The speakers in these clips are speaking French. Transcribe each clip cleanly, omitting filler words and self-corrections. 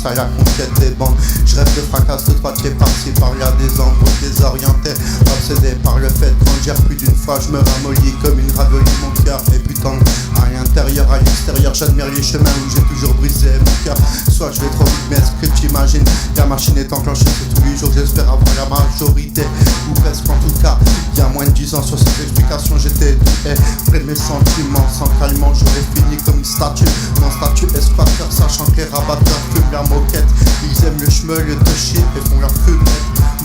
commence à la conquête des bandes. Je rêve de fracasse de droitier par-ci par-là, des embrouilles désorientés, obsédé par le fait de grandir. Plus d'une fois je me ramollis comme une raviolie, mon cœur est putain. À l'intérieur, à l'extérieur, j'admire les chemins où j'ai toujours brisé mon cœur. Soit je vais trop vite, mais ce que t'imagines, la machine est enclenchée, c'est tous les jours, j'espère avoir la majorité, ou presque en tout cas. Il y a moins de 10 ans, sur cette explication j'étais doué, près de mes sentiments, sans calmement j'aurais fini comme une statue. Mon statut esquateur, sachant que les rabatteurs fument la moquette. Ils aiment le chemin, le de shit et font leur fumette.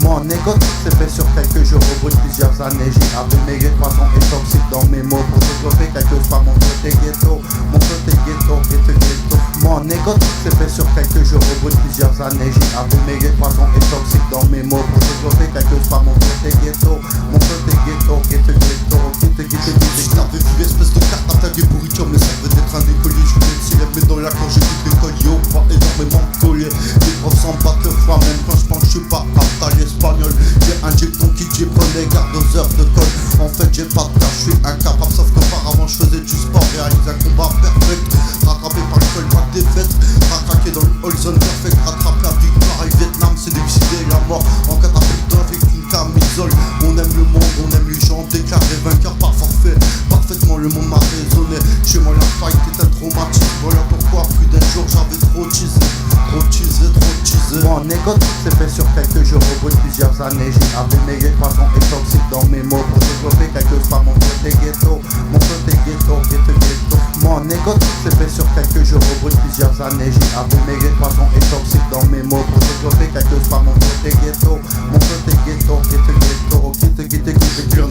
Mon égo s'est fait sur quelques jours, au bout de plusieurs années. J'ai abîmé les poisons et toxiques dans mes mots pour développer quelquefois mon côté ghetto. Mon côté ghetto, ghetto. Mon égo s'est fait sur quelques jours, au bout de plusieurs années. J'ai abîmé les poisons et toxiques dans mes mots pour développer quelquefois mon côté ghetto. Mon côté ghetto, ghetto. Je t'avais vu espèce de carte à tailler pourriture, mais ça veut être un écolier. Je voulais tirer mais dans la quand j'ai quitté l'école, yo, pas énormément collé. Les profs s'en battent le froid, même quand je pense que je suis pas apte à l'espagnol. J'ai un dicton qui dit prenez garde aux heures de colle. En fait j'ai pas de tâche, je suis incapable, sauf qu'auparavant je faisais du sport, réalise un combat perfect. Rattrapé par le col, pas de défaite. Ratraqué dans le all zone perfect, rattrape la victoire. Et Vietnam c'est décidé la mort en catapulte avec une camisole. On aime le monde, on aime les gens, déclaré vainqueur par forfait. Parfaitement le monde m'a raisonné. Chez moi la fight est un traumatisme. Voilà pourquoi plus d'un jour j'avais trop teasé. Mon égo s'est fait sur quelques jours, au bout de plusieurs années. J'ai abîmé les poisons et toxiques dans mes mots pour développer quelquefois mon côté ghetto. Mon côté ghetto. Mon égo s'est fait sur quelques jours, au bout de plusieurs années. J'ai abîmé les poisons et toxiques dans mes mots pour développer quelquefois mon côté ghetto. Mon côté ghetto.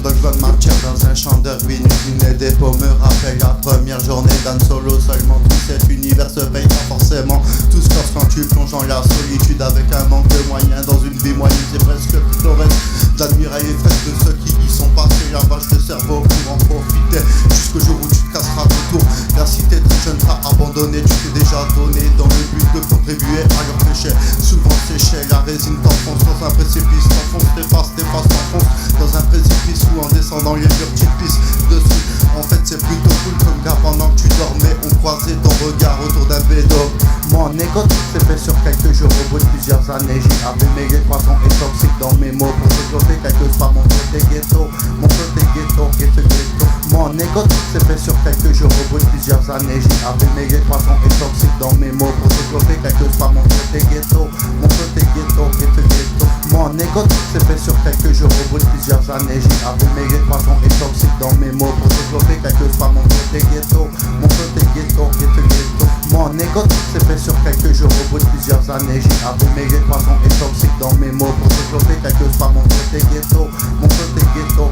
Underground matière dans un champ de ruines, une des peaux me rappelle la première journée d'un solo. Seulement tout cet univers se paye pas forcément. Tout se casse quand tu plonges dans la solitude avec un manque de moyens. Dans une vie moyenne c'est presque pittoresque d'admirer les fesses de ceux qui y sont passés. Lavage de cerveau pour en profiter jusqu'au jour où tu te casseras de tour. La cité très jeune t'a abandonné, tu t'es déjà donné dans le but de contribuer à leur péché. Souvent séché, la résine t'enfonce dans un précipice. T'effaces, t'enfonces dans un précipice ou en descendant les murs tu pisses dessus. En fait c'est plutôt cool comme gars, pendant que tu dormais on croisait ton regard autour d'un bédo. Mon égo s'est fait sur quelques jours, au bout de plusieurs années. J'ai abîmé les poisons et toxiques dans mes mots pour développer quelquefois mon côté ghetto. Mon côté ghetto. Mon égo s'est fait sur quelques jours, au bout de plusieurs années. J'ai abîmé les poisons et toxiques dans mes mots pour développer quelquefois mon côté ghetto. Mon côté ghetto. Mon égo s'est fait sur quelques jours, au bout de plusieurs années. J'ai abîmé les poisons et toxiques dans mes mots pour développer quelquefois mon côté ghetto. Mon côté ghetto. Mon égo s'est fait sur quelques jours, au bout de plusieurs années. J'ai abîmé les poisons et toxiques dans mes mots pour développer quelquefois mon côté ghetto. Mon côté ghetto.